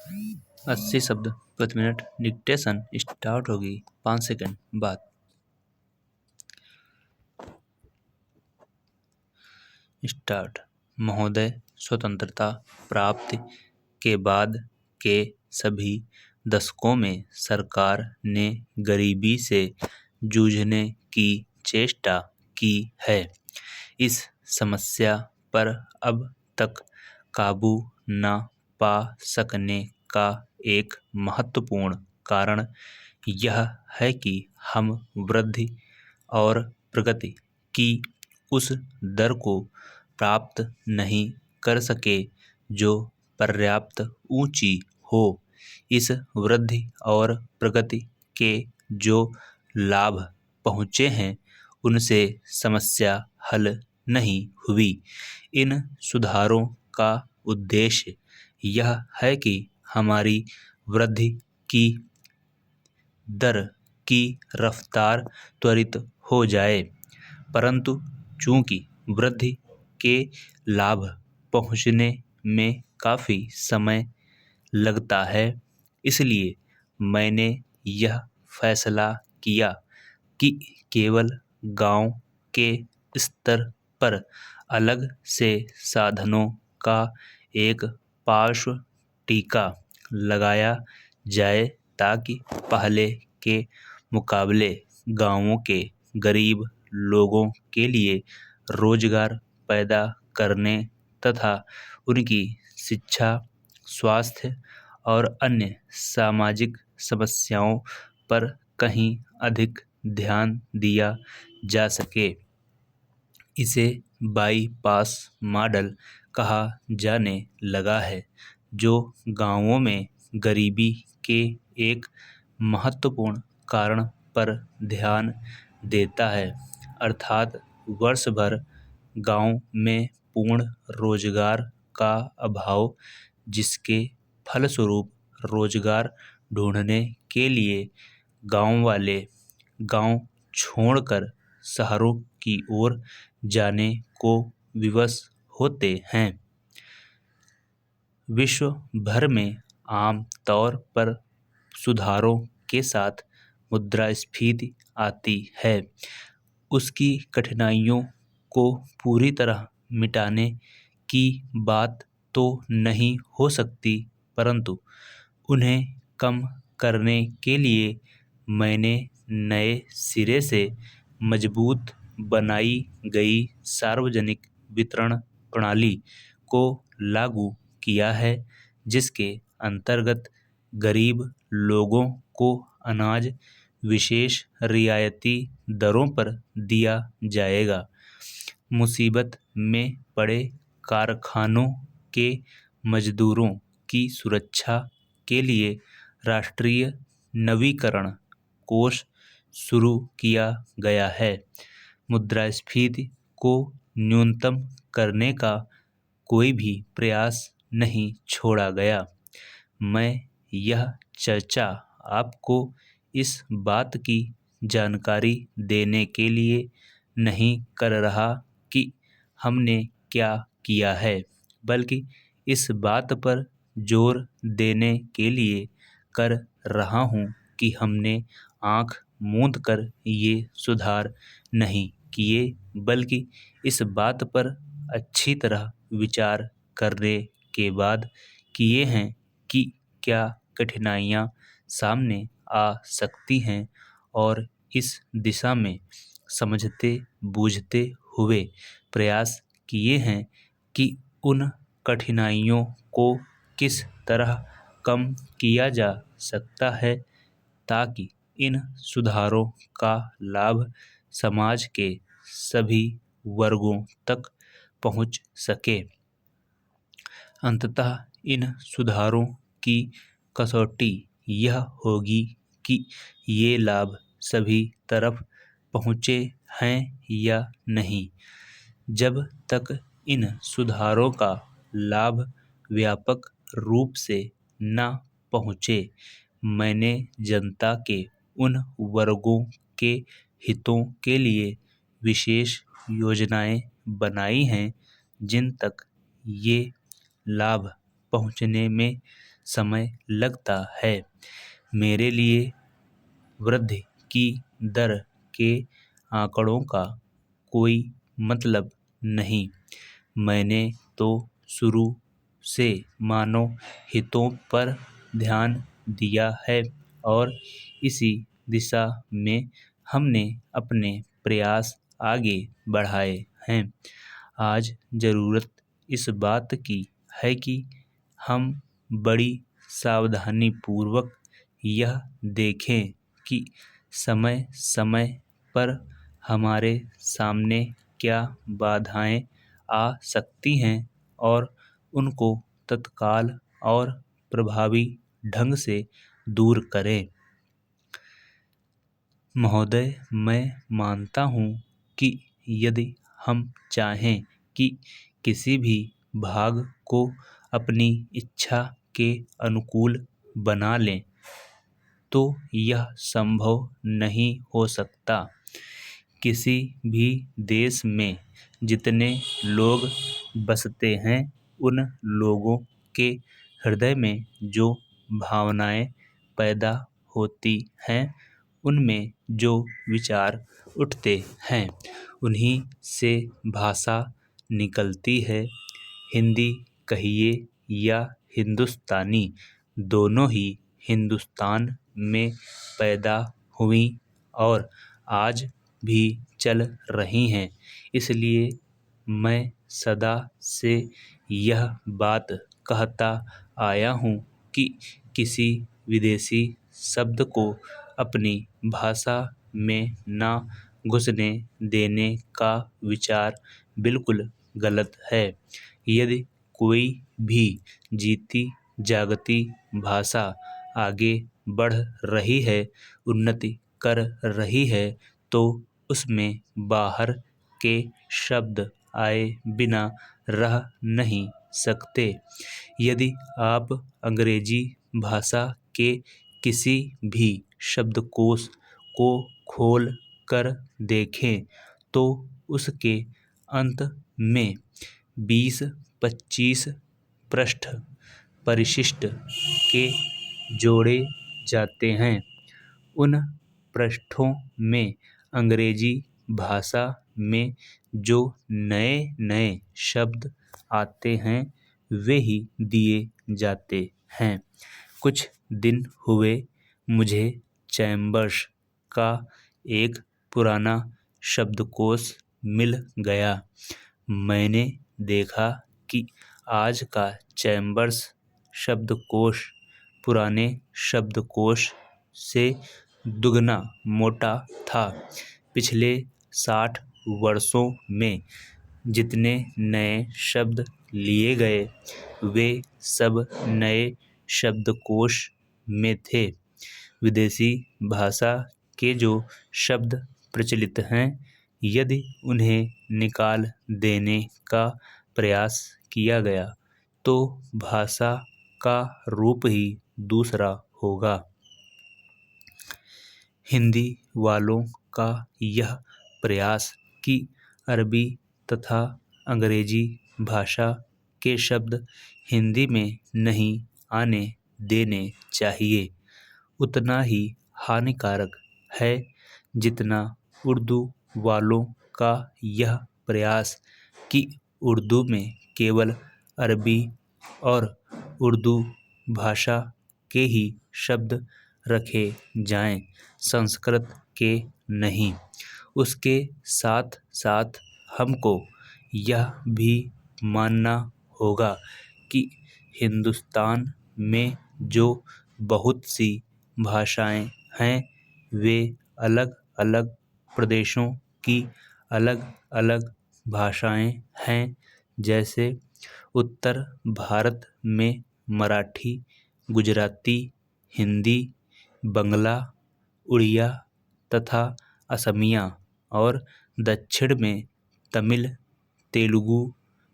80 शब्द प्रति minute. Dictation start होगी 5 सेकंड बाद। स्टार्ट। महोदय, स्वतंत्रता प्राप्ति के बाद के सभी दशकों में सरकार ने गरीबी से जूझने की चेष्टा की है। इस समस्या पर अब तक काबू न पा सकने का एक महत्वपूर्ण कारण यह है कि हम वृद्धि और प्रगति की उस दर को प्राप्त नहीं कर सके जो पर्याप्त ऊंची हो। इस वृद्धि और प्रगति के जो लाभ पहुँचे हैं, उनसे समस्या हल नहीं हुई। इन सुधारों का उद्देश्य यह है कि हमारी वृद्धि की दर की रफ्तार त्वरित हो जाए, परंतु चूंकि वृद्धि के लाभ पहुंचने में काफ़ी समय लगता है, इसलिए मैंने यह फैसला किया कि केवल गांव के स्तर पर अलग से साधनों का एक पार्श्व टीका लगाया जाए ताकि पहले के मुकाबले गांवों के गरीब लोगों के लिए रोजगार पैदा करने तथा उनकी शिक्षा, स्वास्थ्य और अन्य सामाजिक समस्याओं पर कहीं अधिक ध्यान दिया जा सके। इसे बाईपास मॉडल कहा जाने लगा है, जो गांवों में गरीबी के एक महत्वपूर्ण कारण पर ध्यान देता है, अर्थात वर्ष भर गांव में पूर्ण रोजगार का अभाव, जिसके फलस्वरूप रोजगार ढूंढने के लिए गांव वाले गांव छोड़कर शहरों की ओर जाने को विवश होते हैं। विश्व भर में आम तौर पर सुधारों के साथ मुद्रास्फीति आती है। उसकी कठिनाइयों को पूरी तरह मिटाने की बात तो नहीं हो सकती, परंतु उन्हें कम करने के लिए मैंने नए सिरे से मजबूत बनाई गई सार्वजनिक वितरण प्रणाली को लागू किया है, जिसके अंतर्गत गरीब लोगों को अनाज विशेष रियायती दरों पर दिया जाएगा। मुसीबत में पड़े कारखानों के मजदूरों की सुरक्षा के लिए राष्ट्रीय नवीकरण कोष शुरू किया गया है। मुद्रास्फीति को न्यूनतम करने का कोई भी प्रयास नहीं छोड़ा गया। मैं यह चर्चा आपको इस बात की जानकारी देने के लिए नहीं कर रहा कि हमने क्या किया है, बल्कि इस बात पर जोर देने के लिए कर रहा हूँ कि हमने आँख मूंद कर ये सुधार नहीं किए, बल्कि इस बात पर अच्छी तरह विचार करने के बाद किए हैं कि क्या कठिनाइयाँ सामने आ सकती हैं, और इस दिशा में समझते बूझते हुए प्रयास किए हैं कि उन कठिनाइयों को किस तरह कम किया जा सकता है ताकि इन सुधारों का लाभ समाज के सभी वर्गों तक पहुंच सके। अंततः इन सुधारों की कसौटी यह होगी कि ये लाभ सभी तरफ पहुँचे हैं या नहीं। जब तक इन सुधारों का लाभ व्यापक रूप से न पहुँचे, मैंने जनता के उन वर्गों के हितों के लिए विशेष योजनाएं बनाई हैं जिन तक ये लाभ पहुँचने में समय लगता है। मेरे लिए वृद्धि की दर के आंकड़ों का कोई मतलब नहीं। मैंने तो शुरू से मानव हितों पर ध्यान दिया है और इसी दिशा में हमने अपने प्रयास आगे बढ़ाए हैं। आज जरूरत इस बात की है कि हम बड़ी सावधानीपूर्वक यह देखें कि समय समय पर हमारे सामने क्या बाधाएं आ सकती हैं और उनको तत्काल और प्रभावी ढंग से दूर करें। महोदय, मैं मानता हूँ कि यदि हम चाहें कि किसी भी भाग को अपनी इच्छा के अनुकूल बना लें, तो यह संभव नहीं हो सकता। किसी भी देश में जितने लोग बसते हैं, उन लोगों के हृदय में जो भावनाएं पैदा होती हैं, उनमें जो विचार उठते हैं, उन्हीं से भाषा निकलती है। हिंदी कहिए या हिंदुस्तानी, दोनों ही हिंदुस्तान में पैदा हुई और आज भी चल रही हैं। इसलिए मैं सदा से यह बात कहता आया हूँ कि किसी विदेशी शब्द को अपनी भाषा में ना घुसने देने का विचार बिल्कुल गलत है। यदि कोई भी जीती जागती भाषा आगे बढ़ रही है, उन्नति कर रही है, तो उसमें बाहर के शब्द आए बिना रह नहीं सकते। यदि आप अंग्रेजी भाषा के किसी भी शब्दकोश को खोल कर देखें, तो उसके अंत में 20-25 पृष्ठ परिशिष्ट के जोड़े जाते हैं। उन पृष्ठों में अंग्रेजी भाषा में जो नए नए शब्द आते हैं, वे ही दिए जाते हैं। कुछ दिन हुए मुझे चैम्बर्स का एक पुराना शब्दकोश मिल गया। मैंने देखा कि आज का चैम्बर्स शब्दकोश पुराने शब्दकोश से दुगना मोटा था। पिछले 60 वर्षों में जितने नए शब्द लिए गए, वे सब नए शब्दकोश में थे। विदेशी भाषा के जो शब्द प्रचलित हैं, यदि उन्हें निकाल देने का प्रयास किया गया, तो भाषा का रूप ही दूसरा होगा। हिंदी वालों का यह प्रयास कि अरबी तथा अंग्रेजी भाषा के शब्द हिंदी में नहीं आने देने चाहिए, उतना ही हानिकारक है जितना उर्दू वालों का यह प्रयास कि उर्दू में केवल अरबी और उर्दू भाषा के ही शब्द रखे जाएं, संस्कृत के नहीं। उसके साथ साथ हमको यह भी मानना होगा कि हिंदुस्तान में जो बहुत सी भाषाएं हैं, वे अलग अलग प्रदेशों की अलग अलग भाषाएं हैं। जैसे उत्तर भारत में मराठी, गुजराती, हिंदी, बंगला, उड़िया तथा असमिया और दक्षिण में तमिल, तेलुगु,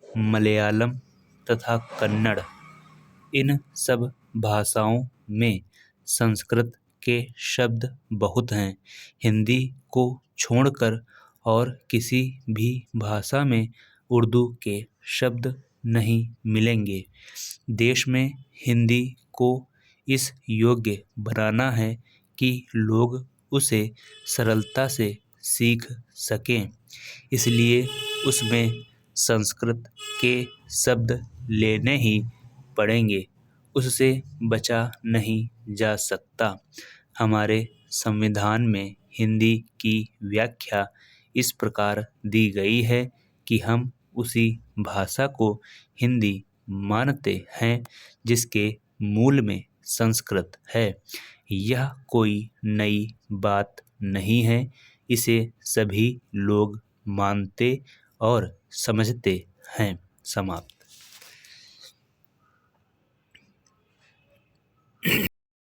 मलयालम तथा कन्नड़। इन सब भाषाओं में संस्कृत के शब्द बहुत हैं। हिंदी को छोड़कर और किसी भी भाषा में उर्दू के शब्द नहीं मिलेंगे। देश में हिंदी को इस योग्य बनाना है कि लोग उसे सरलता से सीख सकें। इसलिए उसमें संस्कृत के शब्द लेने ही पड़ेंगे, उससे बचा नहीं जा सकता। हमारे संविधान में हिंदी की व्याख्या इस प्रकार दी गई है कि हम उसी भाषा को हिंदी मानते हैं जिसके मूल में संस्कृत है। यह कोई नई बात नहीं है, इसे सभी लोग मानते और समझते हैं। समाप्त।